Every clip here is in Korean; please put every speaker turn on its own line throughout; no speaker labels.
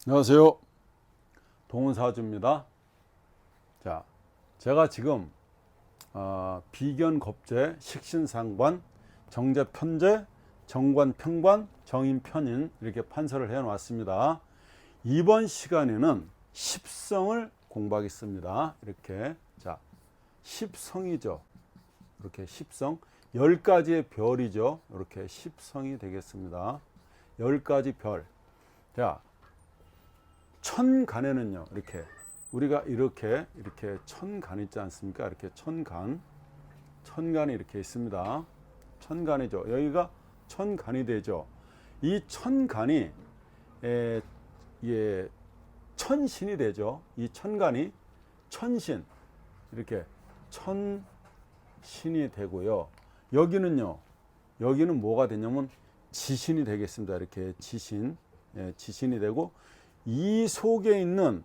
안녕하세요. 동훈사주입니다. 자, 제가 지금 비견겁재, 식신상관, 정제편제, 정관평관, 정인편인 이렇게 판서를 해놓았습니다. 이번 시간에는 십성을 공부하겠습니다. 이렇게 자, 십성이죠. 이렇게 십성, 10가지의 별이죠. 이렇게 십성이 되겠습니다. 10가지 별. 자, 천간에는요, 이렇게 우리가 이렇게 천간 있지 않습니까? 이렇게 천간이 이렇게 있습니다. 천간이죠. 여기가 천간이 되죠. 이 천간이 천신이 되죠. 이 천간이 천신, 이렇게 천신이 되고요. 여기는 뭐가 되냐면 지신이 되겠습니다. 이렇게 지신이 되고, 이 속에 있는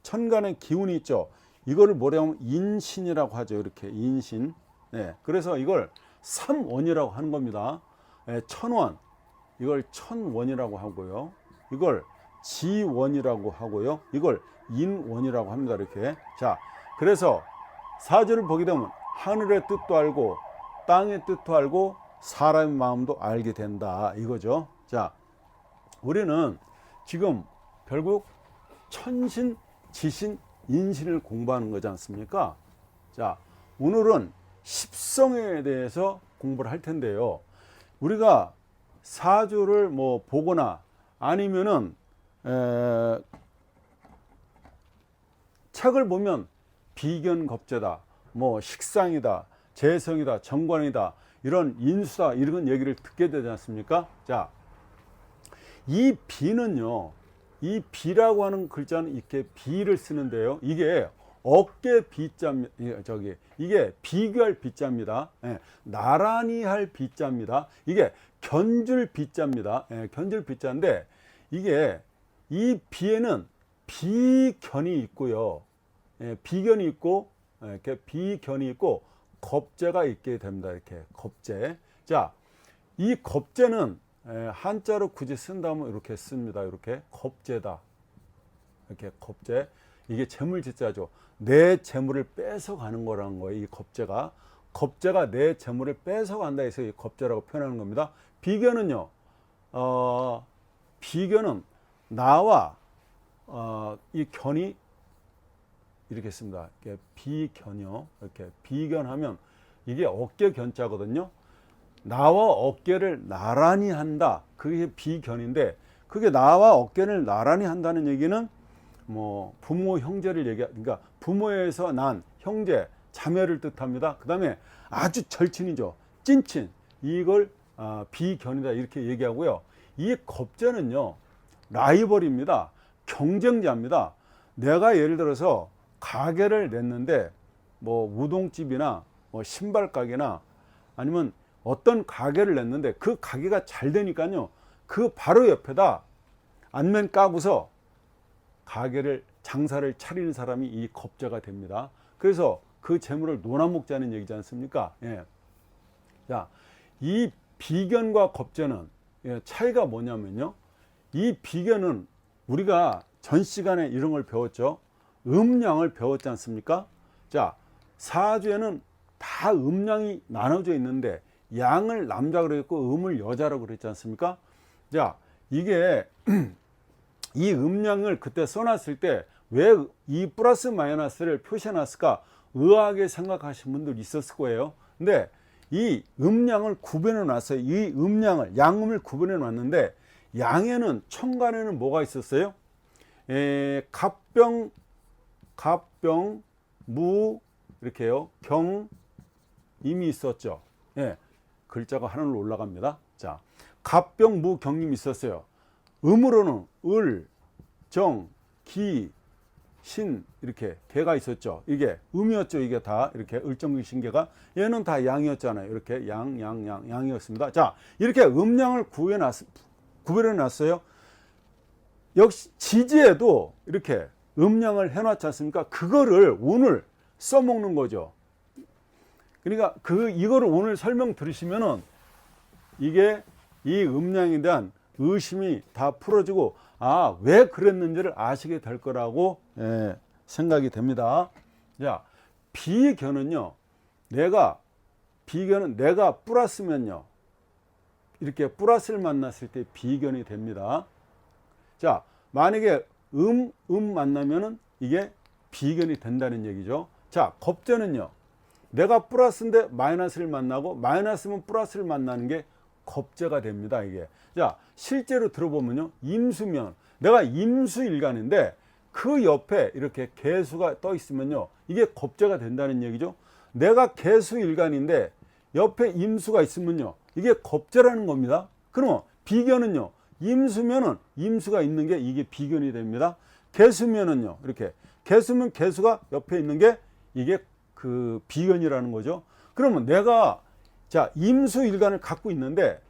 천간의 기운이 있죠. 이거를 뭐라고 하면 인신이라고 하죠. 이렇게 인신. 그래서 이걸 삼원이라고 하는 겁니다. 천원, 이걸 천원이라고 하고요. 이걸 지원이라고 하고요. 이걸 인원이라고 합니다. 이렇게. 자, 그래서 사주를 보게 되면 하늘의 뜻도 알고 땅의 뜻도 알고 사람의 마음도 알게 된다, 이거죠. 자, 우리는 지금 결국 천신, 지신, 인신을 공부하는 거지 않습니까? 자, 오늘은 십성에 대해서 공부를 할 텐데요. 우리가 사주를 보거나 아니면은 책을 보면 비견겁재다, 식상이다, 재성이다, 정관이다, 이런 인수다, 이런 얘기를 듣게 되지 않습니까? 자, 이 비는요, 이 비라고 하는 글자는 이렇게 비를 쓰는데요. 이게 어깨 비자입니다. 이게 비교할 비자입니다. 나란히 할 비자입니다. 이게 견줄 비자입니다. 견줄 비자인데, 이게 이 비에는 비견이 있고요. 비견이 있고, 이렇게 비견이 있고, 겁재가 있게 됩니다. 이렇게 겁재. 자, 이 겁재는 한자로 굳이 쓴다면 이렇게 씁니다. 이렇게 겁재다. 이렇게 겁재. 이게 재물지자죠. 내 재물을 뺏어가는 거라는 거예요. 이 겁재가. 겁재가 내 재물을 뺏어간다 해서 이 겁재라고 표현하는 겁니다. 비견은요. 비견은 나와 이 견이 이렇게 씁니다. 이렇게 비견이요. 이렇게 비견하면 이게 어깨 견자거든요. 나와 어깨를 나란히 한다. 그게 비견인데, 그게 나와 어깨를 나란히 한다는 얘기는 부모, 형제를 그러니까 부모에서 난 형제, 자매를 뜻합니다. 그 다음에 아주 절친이죠. 찐친. 이걸 비견이다, 이렇게 얘기하고요. 이 겁재는요, 라이벌입니다. 경쟁자입니다. 내가 예를 들어서 가게를 냈는데, 우동집이나 신발 가게나 아니면 어떤 가게를 냈는데 그 가게가 잘 되니까요, 그 바로 옆에다 안면 까고서 장사를 차리는 사람이 이 겁재가 됩니다. 그래서 그 재물을 논아먹자는 얘기지 않습니까? 예. 자, 이 비견과 겁재는 차이가 뭐냐면요, 이 비견은 우리가 전 시간에 이런 걸 배웠죠. 음양을 배웠지 않습니까? 자, 사주에는 다 음양이 나눠져 있는데, 양을 남자라고 그랬고 음을 여자라고 그랬지 않습니까? 자, 이게 이 음양을 그때 써놨을 때 왜 이 플러스 마이너스를 표시해 놨을까 의아하게 생각하신 분들 있었을 거예요. 근데 이 음양을 구분해 놨어요. 이 음양을, 양음을 구분해 놨는데, 양에는, 천간에는 뭐가 있었어요? 갑병, 무, 이렇게요. 경, 임이 있었죠. 예. 글자가 하늘로 올라갑니다. 자, 갑병, 무, 경임이 있었어요. 음으로는 을, 정, 기, 신, 이렇게 개가 있었죠. 이게 음이었죠. 이게 다 이렇게 을정신개가, 얘는 다 양이었잖아요. 이렇게 양이었습니다. 자, 이렇게 음양을 구별해 놨어요. 역시 지지에도 이렇게 음양을 해놨지 않습니까? 그거를 오늘 써먹는 거죠. 그러니까 이거를 오늘 설명 들으시면은 이게 이 음양에 대한 의심이 다 풀어지고 아, 왜 그랬는지를 아시게 될 거라고 생각이 됩니다. 자, 비견은요. 비견은 내가 플러스면요. 이렇게 플러스를 만났을 때 비견이 됩니다. 자, 만약에 만나면은 이게 비견이 된다는 얘기죠. 자, 겁제는요. 내가 플러스인데 마이너스를 만나고 마이너스면 플러스를 만나는 게 겁제가 됩니다. 이게. 자, 실제로 들어보면요. 임수면 내가 임수일간인데 그 옆에 이렇게 개수가 떠 있으면요. 이게 겁제가 된다는 얘기죠. 내가 개수일간인데 옆에 임수가 있으면요. 이게 겁제라는 겁니다. 그러면 비견은요. 임수면은 임수가 있는 게 이게 비견이 됩니다. 개수면은요. 이렇게 개수면 개수가 옆에 있는 게 이게 그 비견이라는 거죠. 그러면 내가 자, 임수일간을 갖고 있는데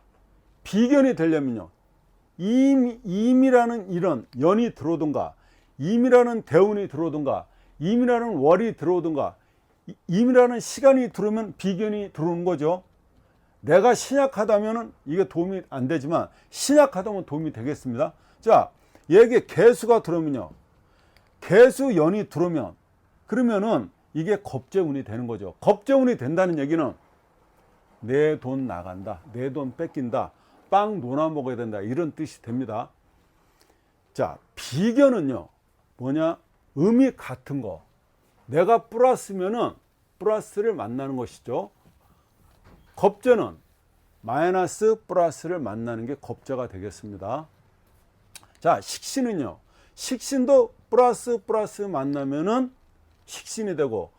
비견이 되려면요. 임이라는 이런 연이 들어오든가 임이라는 대운이 들어오든가 임이라는 월이 들어오든가 임이라는 시간이 들어오면 비견이 들어오는 거죠. 내가 신약하다면 이게 도움이 안 되지만 신약하다면 도움이 되겠습니다. 자, 여기에 개수가 들어오면요. 개수연이 들어오면 그러면은 이게 겁재운이 되는 거죠. 겁재운이 된다는 얘기는 내 돈 나간다. 내 돈 뺏긴다. 빵 노나 먹어야 된다. 이런 뜻이 됩니다. 자, 비견은요. 뭐냐? 음이 같은 거. 내가 플러스면은 플러스를 만나는 것이죠. 겁제는 마이너스 플러스를 만나는 게 겁제가 되겠습니다. 자, 식신은요. 식신도 플러스 만나면은 식신이 되고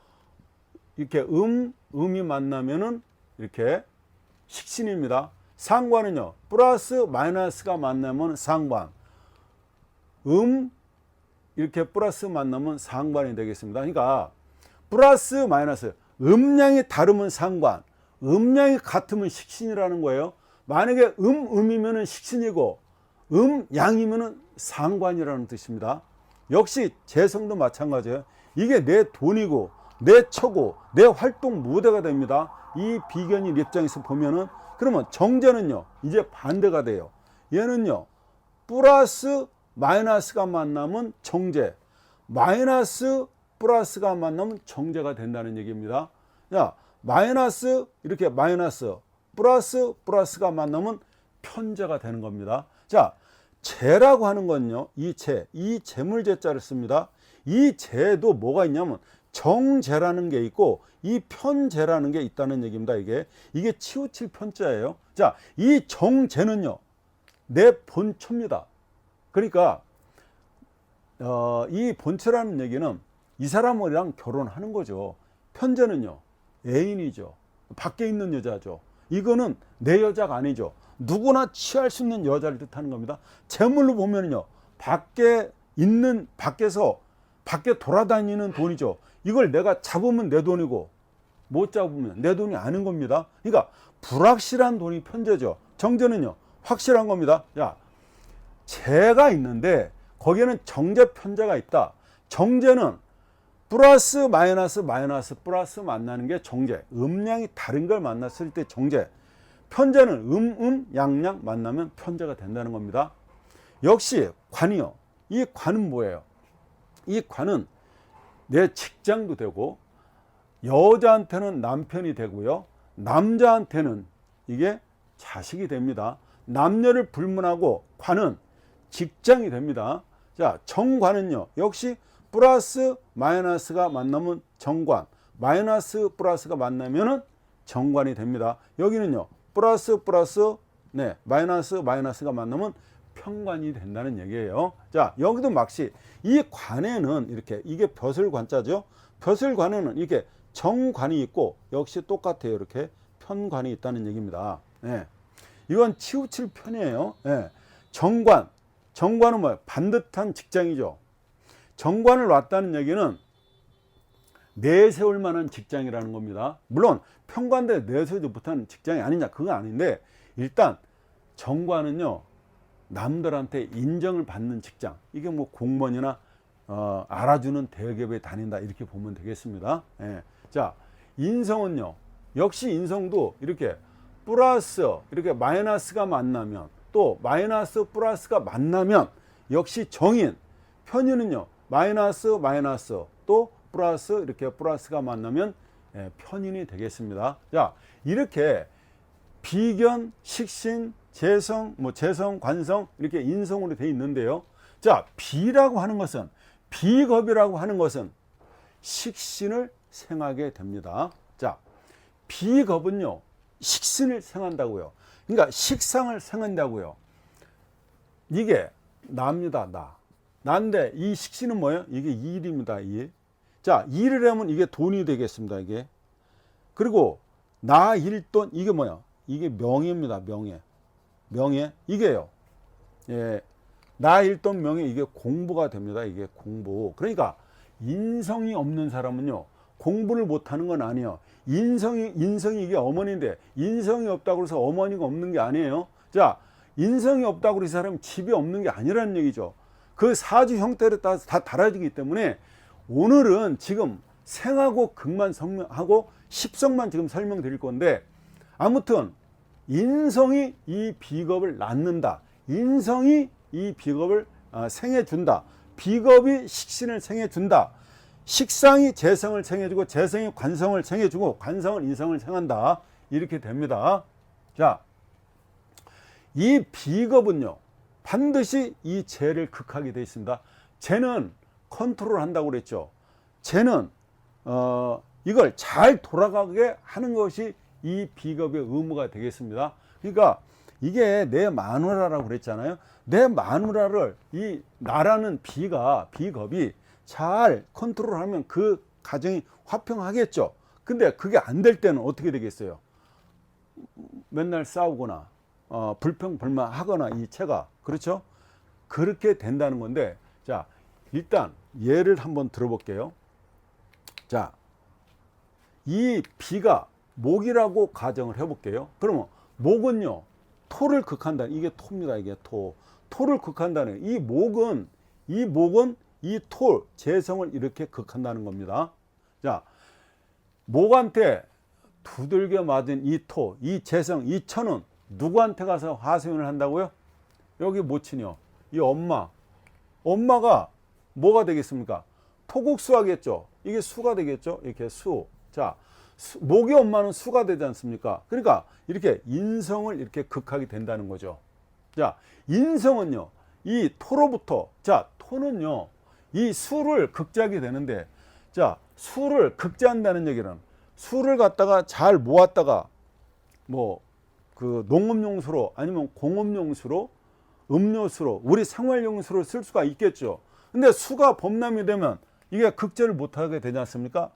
이렇게 음이 만나면은 이렇게 식신입니다. 상관은요. 플러스 마이너스가 만나면 상관. 이렇게 플러스 만나면 상관이 되겠습니다. 그러니까 플러스 마이너스 음량이 다르면 상관, 음량이 같으면 식신이라는 거예요. 만약에 음이면은 식신이고 양이면은 상관이라는 뜻입니다. 역시 재성도 마찬가지예요. 이게 내 돈이고 내 처고 내 활동 무대가 됩니다. 이 비견인 입장에서 보면은 그러면 정제는요 이제 반대가 돼요. 얘는요 플러스 마이너스가 만나면 정제, 마이너스 플러스가 만나면 정제가 된다는 얘기입니다. 자, 마이너스 이렇게 마이너스 플러스가 만나면 편제가 되는 겁니다. 자, 재라고 하는 건요 이 재물재자를 씁니다. 이 재도 뭐가 있냐면 정재라는 게 있고 이 편재라는 게 있다는 얘기입니다. 이게 치우칠 편자예요. 자, 이 정재는요 내 본처입니다. 그러니까 이 본처라는 얘기는 이 사람이랑 결혼하는 거죠. 편재는요 애인이죠. 밖에 있는 여자죠. 이거는 내 여자가 아니죠. 누구나 취할 수 있는 여자를 뜻하는 겁니다. 재물로 보면요 밖에 돌아다니는 돈이죠. 이걸 내가 잡으면 내 돈이고 못 잡으면 내 돈이 아닌 겁니다. 그러니까 불확실한 돈이 편재죠. 정제는요 확실한 겁니다. 야, 재가 있는데 거기에는 정제 편제가 있다. 정제는 플러스 마이너스 플러스 만나는 게 정제. 음량이 다른 걸 만났을 때 정제. 편제는 양양 만나면 편제가 된다는 겁니다. 역시 관이요. 이 관은 뭐예요? 이 관은 내 직장도 되고 여자한테는 남편이 되고요. 남자한테는 이게 자식이 됩니다. 남녀를 불문하고 관은 직장이 됩니다. 자, 정관은요. 역시 플러스 마이너스가 만나면 정관, 마이너스 플러스가 만나면은 정관이 됩니다. 여기는요. 플러스 마이너스가 만나면 편관이 된다는 얘기예요. 자, 여기도 막시 이 관에는 이렇게 이게 벼슬관자죠. 벼슬관에는 이렇게 정관이 있고 역시 똑같아요. 이렇게 편관이 있다는 얘기입니다. 네. 이건 치우칠 편이에요. 네. 정관은 뭐예요? 반듯한 직장이죠. 정관을 놨다는 얘기는 내세울 만한 직장이라는 겁니다. 물론 편관대 내세우지 못한 직장이 아니냐 그건 아닌데 일단 정관은요 남들한테 인정을 받는 직장. 이게 뭐 공무원이나 알아주는 대기업에 다닌다 이렇게 보면 되겠습니다. 예. 자, 인성은요 역시 인성도 이렇게 플러스 이렇게 마이너스가 만나면 또 마이너스 플러스가 만나면 역시 정인, 편인은요 마이너스 마이너스 또 플러스 이렇게 플러스가 만나면 편인이 되겠습니다. 자, 이렇게 비견, 식신, 재성, 재성, 관성 이렇게 인성으로 되어 있는데요. 자, 비라고 하는 것은, 비겁이라고 하는 것은 식신을 생하게 됩니다. 자, 비겁은요 식신을 생한다고요. 그러니까 식상을 생한다고요. 이게 나입니다. 나인데 이 식신은 뭐예요? 이게 일입니다. 일. 자, 일을 하면 이게 돈이 되겠습니다. 이게. 그리고 나 일돈, 이게 뭐야? 이게 명예입니다. 명예. 이게요. 예. 나 일돈 명예, 이게 공부가 됩니다. 이게 공부. 그러니까 인성이 없는 사람은요 공부를 못하는 건 아니에요. 인성이 이게 어머니인데 인성이 없다고 해서 어머니가 없는 게 아니에요. 자, 인성이 없다고 해서 이 사람이 집이 없는 게 아니라는 얘기죠. 그 사주 형태를 따라서 다 달라지기 때문에 오늘은 지금 생하고 극만 설명하고 십성만 지금 설명드릴 건데, 아무튼 인성이 이 비겁을 낳는다. 인성이 이 비겁을 생해준다. 비겁이 식신을 생해준다. 식상이 재성을 생해주고 재성이 관성을 생해주고 관성은 인성을 생한다. 이렇게 됩니다. 자, 이 비겁은요 반드시 이 재를 극하게 되어 있습니다. 재는 컨트롤 한다고 그랬죠. 재는 이걸 잘 돌아가게 하는 것이 이 비겁의 의무가 되겠습니다. 그러니까 이게 내 마누라라고 그랬잖아요. 내 마누라를 이 나라는 비겁이 잘 컨트롤하면 그 가정이 화평하겠죠. 근데 그게 안 될 때는 어떻게 되겠어요? 맨날 싸우거나 불평불만하거나 이 체가, 그렇죠? 그렇게 된다는 건데, 자, 일단 예를 한번 들어볼게요. 자, 이 비가 목이라고 가정을 해볼게요. 그러면 목은요 토를 극한다. 이게 토입니다. 이게 토를 극한다는, 이 목은 이 토 재성을 이렇게 극한다는 겁니다. 자, 목한테 두들겨 맞은 이 토, 이 재성, 이 천은 누구한테 가서 하소연을 한다고요? 여기 모친이요. 이 엄마가 뭐가 되겠습니까? 토국수하겠죠. 이게 수가 되겠죠. 이렇게 수. 자, 목의 엄마는 수가 되지 않습니까? 그러니까 이렇게 인성을 이렇게 극하게 된다는 거죠. 자, 인성은요 이 토로부터, 자, 토는요 이 수를 극제하게 되는데, 자, 수를 극제한다는 얘기는 수를 갖다가 잘 모았다가 그 농업용수로 아니면 공업용수로 음료수로 우리 생활용수로 쓸 수가 있겠죠. 근데 수가 범람이 되면 이게 극제를 못하게 되지 않습니까?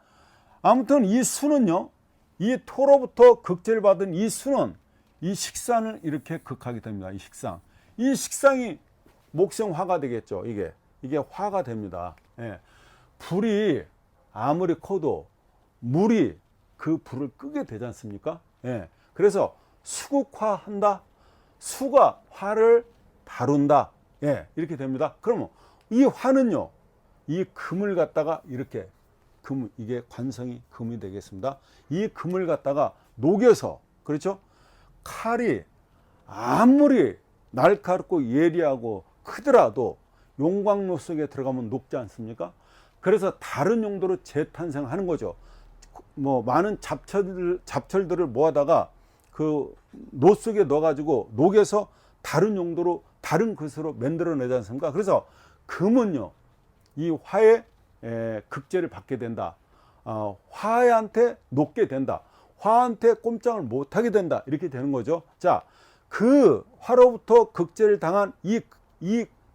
아무튼 이 수는요 이 토로부터 극제를 받은 이 수는 이 식상을 이렇게 극하게 됩니다. 이 식상이 목성화가 되겠죠. 이게 화가 됩니다. 예. 불이 아무리 커도 물이 그 불을 끄게 되지 않습니까? 예. 그래서 수극화한다. 수가 화를 다룬다. 예. 이렇게 됩니다. 그러면 이 화는요 이 금을 갖다가 이렇게 이게 관성이 금이 되겠습니다. 이 금을 갖다가 녹여서, 그렇죠? 칼이 아무리 날카롭고 예리하고 크더라도 용광로 속에 들어가면 녹지 않습니까? 그래서 다른 용도로 재탄생하는 거죠. 많은 잡철들을 모아다가 그 노 속에 넣어가지고 녹여서 다른 용도로 다른 것으로 만들어내지 않습니까? 그래서 금은요 이 화의 극제를 받게 된다. 화한테 녹게 된다. 화한테 꼼짝을 못하게 된다. 이렇게 되는 거죠. 자, 그 화로부터 극제를 당한 이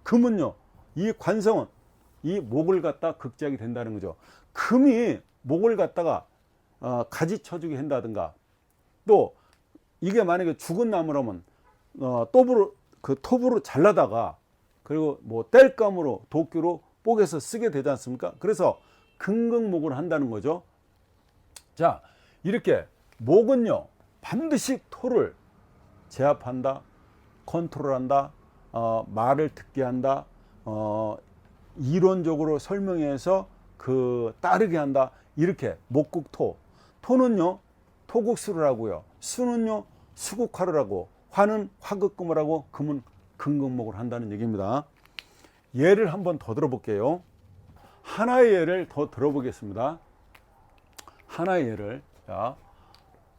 금은요, 이 관성은 이 목을 갖다 극제하게 된다는 거죠. 금이 목을 갖다가 가지쳐주게 한다든가, 또 이게 만약에 죽은 나무라면 톱으로 잘라다가 그리고 땔감으로 도끼로 뽀개서 쓰게 되지 않습니까? 그래서 긍긍목을 한다는 거죠. 자, 이렇게 목은요 반드시 토를 제압한다, 컨트롤한다, 말을 듣게 한다, 이론적으로 설명해서 따르게 한다. 이렇게 목국토. 토는요 토국수라고요. 수는요 수국화루라고. 화는 화극금을 하고 금은 금극목을 한다는 얘기입니다. 예를 한번 더 들어볼게요. 하나의 예를 더 들어보겠습니다. 하나의 예를, 자,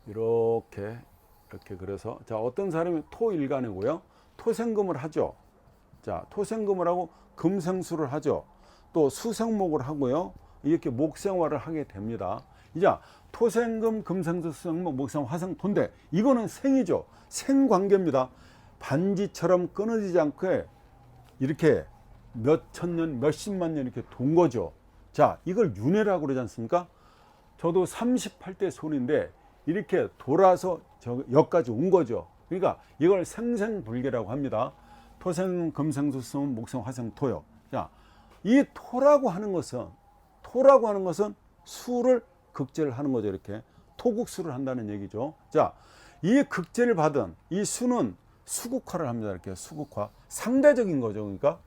이렇게 그래서, 자, 어떤 사람이 토일간이고요. 토생금을 하죠. 자, 토생금을 하고 금생수를 하죠. 또 수생목을 하고요. 이렇게 목생화를 하게 됩니다. 이제 토생금, 금생수, 수생목, 목생, 화생토인데 이거는 생이죠. 생관계입니다. 반지처럼 끊어지지 않고 이렇게 몇천 년, 몇십만 년 이렇게 돈 거죠. 자, 이걸 윤회라고 그러지 않습니까? 저도 38대 손인데 이렇게 돌아서 여기까지 온 거죠. 그러니까 이걸 생생불계라고 합니다. 토생, 금생수, 수생, 목생, 화생, 토요. 자, 이 토라고 하는 것은 수를 극제를 하는 거죠. 이렇게 토국수를 한다는 얘기죠. 자, 이 극제를 받은 이 수는 수국화를 합니다. 이렇게 수국화, 상대적인 거죠. 그러니까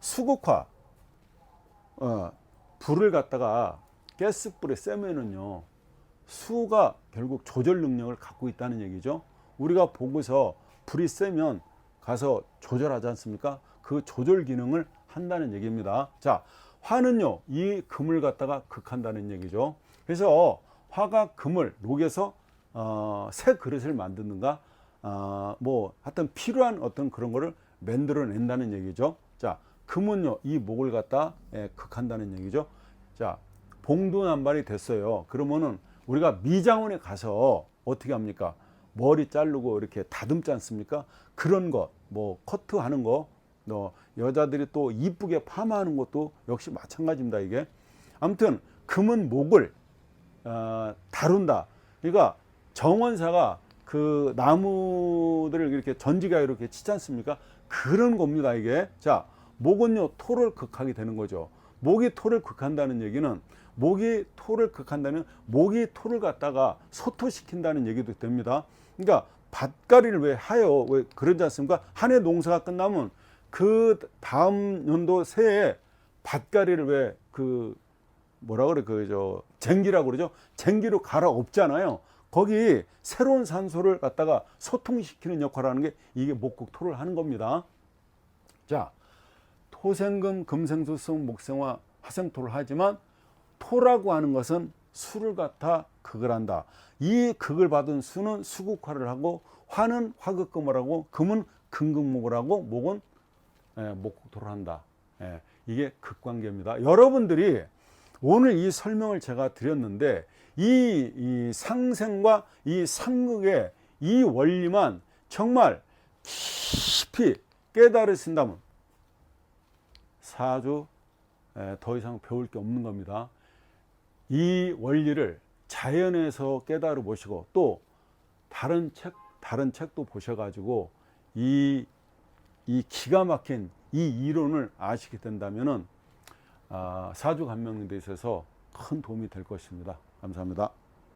수국화, 불을 갖다가 가스불에 쐬면은요, 수가 결국 조절 능력을 갖고 있다는 얘기죠. 우리가 보고서 불이 세면 가서 조절하지 않습니까? 그 조절 기능을 한다는 얘기입니다. 자, 화는요, 이 금을 갖다가 극한다는 얘기죠. 그래서 화가 금을 녹여서 새 그릇을 만드는가, 뭐 하여튼 필요한 어떤 그런 거를 만들어낸다는 얘기죠. 자, 금은요, 이 목을 갖다 극한다는 얘기죠. 자, 봉두난발이 됐어요. 그러면은 우리가 미장원에 가서 어떻게 합니까? 머리 자르고 이렇게 다듬지 않습니까? 그런 거, 뭐 커트하는 거, 여자들이 또 이쁘게 파마하는 것도 역시 마찬가지입니다. 이게 아무튼 금은 목을 다룬다. 그러니까 정원사가 그 나무들을 이렇게 전지가 이렇게 치지 않습니까? 그런 겁니다. 이게. 자, 목은요, 토를 극하게 되는 거죠. 목이 토를 극한다는 얘기는 목이 토를 갖다가 소토시킨다는 얘기도 됩니다. 그러니까 밭갈이를 왜 하여, 왜 그러지 않습니까? 한 해 농사가 끝나면 그 다음 연도 새해 밭갈이를 왜 쟁기라고 그러죠? 쟁기로 갈아엎잖아요. 거기 새로운 산소를 갖다가 소통시키는 역할을 하는 게 이게 목극토를 하는 겁니다. 자, 토생금, 금생수, 수생, 목생화, 화생토를 하지만 토라고 하는 것은 수를 갖다 극을 한다. 이 극을 받은 수는 수국화를 하고, 화는 화극금을 하고, 금은 금극목을 하고, 목은 목극토를 한다. 이게 극관계입니다. 여러분들이 오늘 이 설명을 제가 드렸는데 이 상생과 이 상극의 이 원리만 정말 깊이 깨달으신다면 사주 더 이상 배울 게 없는 겁니다. 이 원리를 자연에서 깨달아 보시고 또 다른 책도 보셔가지고 이 기가 막힌 이 이론을 아시게 된다면은 사주 감명에 있어서 큰 도움이 될 것입니다. 감사합니다.